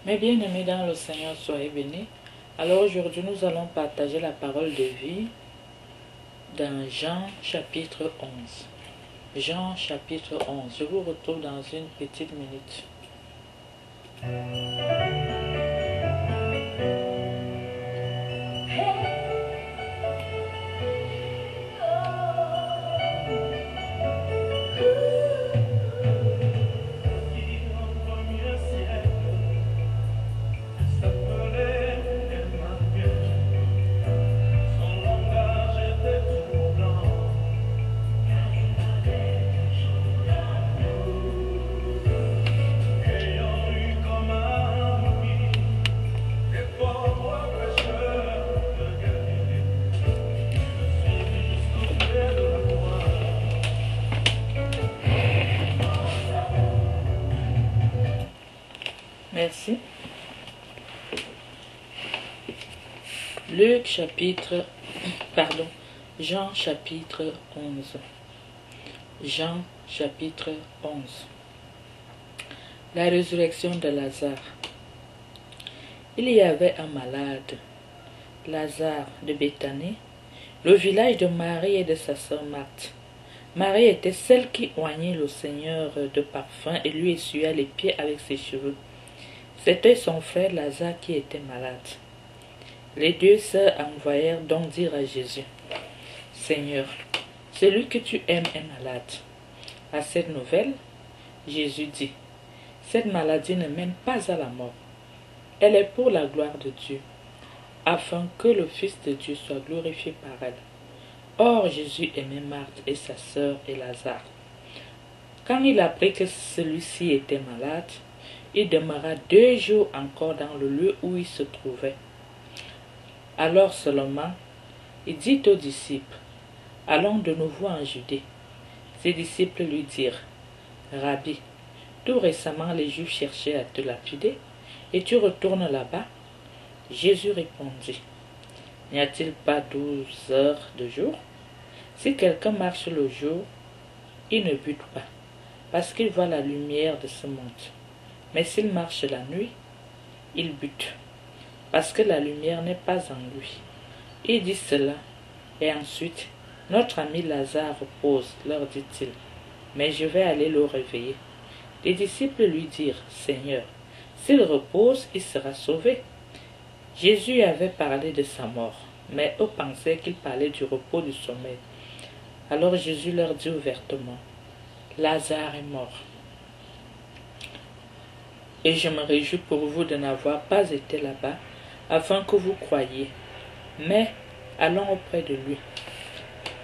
Mes bien-aimés dans le Seigneur, soyez bénis. Alors aujourd'hui, nous allons partager la parole de vie dans Jean chapitre 11. Jean chapitre 11. Je vous retrouve dans une petite minute. Merci. Jean chapitre 11. Jean chapitre 11. La résurrection de Lazare. Il y avait un malade, Lazare de Béthanie, le village de Marie et de sa sœur Marthe. Marie était celle qui oignait le Seigneur de parfum et lui essuya les pieds avec ses cheveux. C'était son frère Lazare qui était malade. Les deux sœurs envoyèrent donc dire à Jésus: Seigneur, celui que tu aimes est malade. À cette nouvelle, Jésus dit: Cette maladie ne mène pas à la mort. Elle est pour la gloire de Dieu, afin que le Fils de Dieu soit glorifié par elle. Or, Jésus aimait Marthe et sa sœur et Lazare. Quand il apprit que celui-ci était malade, il demeura 2 jours encore dans le lieu où il se trouvait. Alors seulement, il dit aux disciples: Allons de nouveau en Judée. Ses disciples lui dirent: Rabbi, tout récemment les Juifs cherchaient à te lapider, et tu retournes là-bas? Jésus répondit: N'y a-t-il pas 12 heures de jour? Si quelqu'un marche le jour, il ne bute pas, parce qu'il voit la lumière de ce monde. Mais s'il marche la nuit, il bute, parce que la lumière n'est pas en lui. Il dit cela, et ensuite: Notre ami Lazare repose, leur dit-il, mais je vais aller le réveiller. Les disciples lui dirent: Seigneur, s'il repose, il sera sauvé. Jésus avait parlé de sa mort, mais eux pensaient qu'il parlait du repos du sommeil. Alors Jésus leur dit ouvertement: Lazare est mort, et je me réjouis pour vous de n'avoir pas été là-bas, afin que vous croyiez. Mais allons auprès de lui.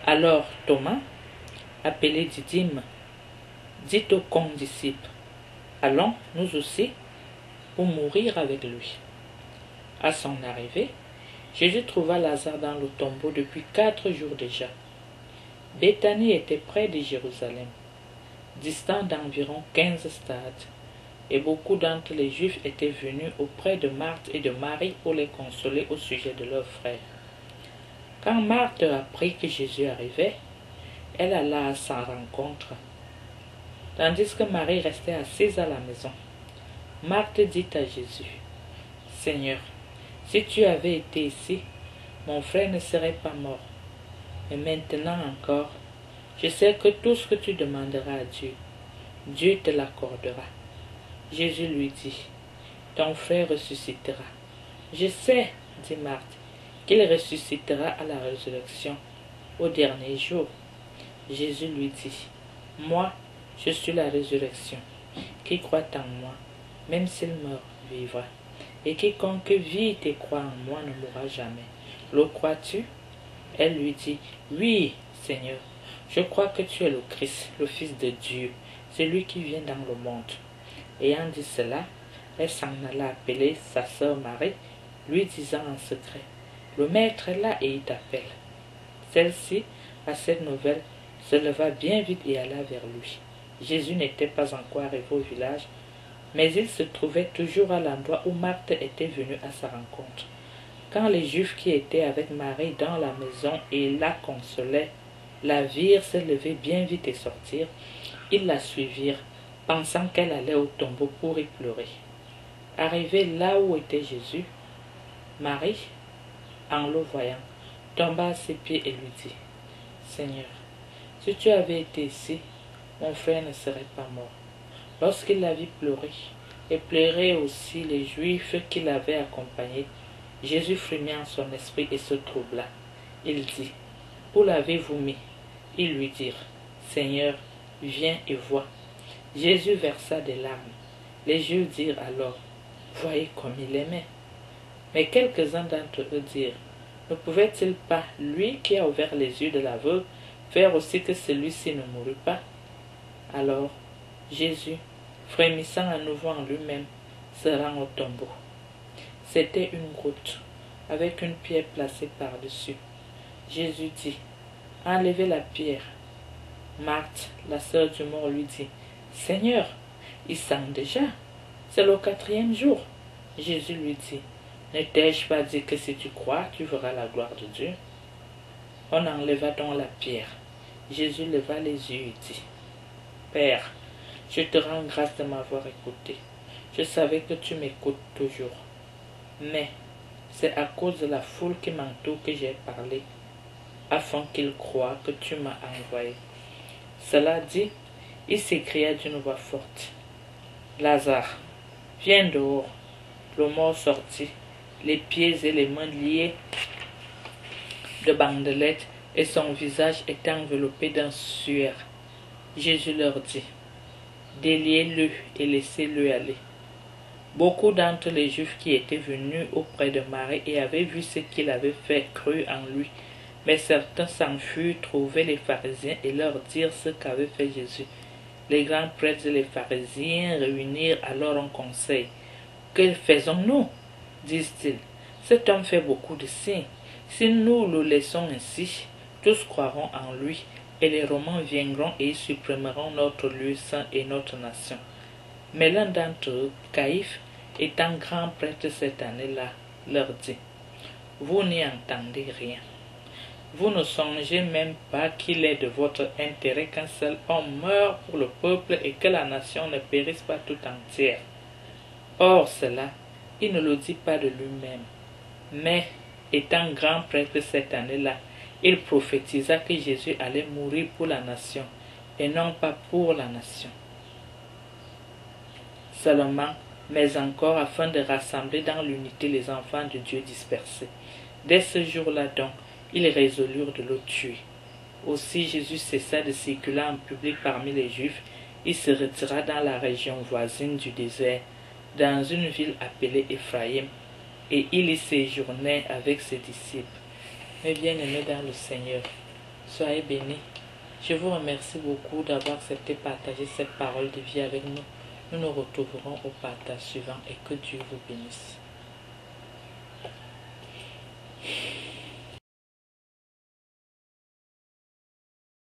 Alors Thomas, appelé Didyme, dit aux condisciples: Allons, nous aussi, pour mourir avec lui. À son arrivée, Jésus trouva Lazare dans le tombeau depuis 4 jours déjà. Béthanie était près de Jérusalem, distant d'environ 15 stades, et beaucoup d'entre les Juifs étaient venus auprès de Marthe et de Marie pour les consoler au sujet de leur frère. Quand Marthe apprit que Jésus arrivait, elle alla à sa rencontre, tandis que Marie restait assise à la maison. Marthe dit à Jésus: Seigneur, si tu avais été ici, mon frère ne serait pas mort. Mais maintenant encore, je sais que tout ce que tu demanderas à Dieu, Dieu te l'accordera. Jésus lui dit: Ton frère ressuscitera. Je sais, dit Marthe, qu'il ressuscitera à la résurrection, au dernier jour. Jésus lui dit: Moi, je suis la résurrection. Qui croit en moi, même s'il meurt, vivra. Et quiconque vit et croit en moi ne mourra jamais. Le crois-tu? Elle lui dit: Oui, Seigneur, je crois que tu es le Christ, le Fils de Dieu, celui qui vient dans le monde. Ayant dit cela, elle s'en alla appeler sa sœur Marie, lui disant en secret: Le maître est là et il t'appelle. Celle-ci, à cette nouvelle, se leva bien vite et alla vers lui. Jésus n'était pas encore arrivé au village, mais il se trouvait toujours à l'endroit où Marthe était venue à sa rencontre. Quand les Juifs qui étaient avec Marie dans la maison et la consolaient la virent se lever bien vite et sortir, ils la suivirent, pensant qu'elle allait au tombeau pour y pleurer. Arrivé là où était Jésus, Marie, en le voyant, tomba à ses pieds et lui dit, « Seigneur, si tu avais été ici, mon frère ne serait pas mort. » Lorsqu'il la vit pleurer, et pleurer aussi les Juifs qui l'avaient accompagné, Jésus frémit en son esprit et se troubla. Il dit, « Où l'avez-vous mis ?» Ils lui dirent, « Seigneur, viens et vois. » Jésus versa des larmes. Les Juifs dirent alors, « Voyez comme il aimait. » Mais quelques-uns d'entre eux dirent, « Ne pouvait-il pas, lui qui a ouvert les yeux de l'aveugle, faire aussi que celui-ci ne mourût pas ?» Alors Jésus, frémissant à nouveau en lui-même, se rend au tombeau. C'était une grotte, avec une pierre placée par-dessus. Jésus dit, « Enlevez la pierre. » Marthe, la sœur du mort, lui dit, « Seigneur, il sent déjà. C'est le 4e jour. » Jésus lui dit, « Ne t'ai-je pas dit que si tu crois, tu verras la gloire de Dieu ?» On enleva donc la pierre. Jésus leva les yeux et dit, « Père, je te rends grâce de m'avoir écouté. Je savais que tu m'écoutes toujours. Mais c'est à cause de la foule qui m'entoure que j'ai parlé, afin qu'ils croient que tu m'as envoyé. » Cela dit, il s'écria d'une voix forte, « Lazare, viens dehors. » Le mort sortit, les pieds et les mains liés de bandelettes, et son visage était enveloppé d'un suaire. Jésus leur dit, « Déliez-le et laissez-le aller. » Beaucoup d'entre les Juifs qui étaient venus auprès de Marie et avaient vu ce qu'il avait fait crurent en lui. Mais certains s'enfuirent trouver les pharisiens et leur dirent ce qu'avait fait Jésus. Les grands prêtres et les pharisiens réunirent alors un conseil. « Que faisons-nous » disent-ils. « Cet homme fait beaucoup de signes. Si nous le laissons ainsi, tous croiront en lui, et les Romains viendront et ils supprimeront notre lieu saint et notre nation. » Mais l'un d'entre eux, Caïphe, étant grand prêtre cette année-là, leur dit, « Vous n'y entendez rien. Vous ne songez même pas qu'il est de votre intérêt qu'un seul homme meure pour le peuple et que la nation ne périsse pas tout entière. » Or cela, il ne le dit pas de lui-même. Mais, étant grand prêtre cette année-là, il prophétisa que Jésus allait mourir pour la nation, et non pas pour la nation seulement, mais encore afin de rassembler dans l'unité les enfants de Dieu dispersés. Dès ce jour-là donc, ils résolurent de le tuer. Aussi Jésus cessa de circuler en public parmi les Juifs. Il se retira dans la région voisine du désert, dans une ville appelée Éphraïm, et il y séjournait avec ses disciples. Mes bien-aimés dans le Seigneur, soyez bénis. Je vous remercie beaucoup d'avoir accepté partager cette parole de vie avec nous. Nous nous retrouverons au partage suivant et que Dieu vous bénisse.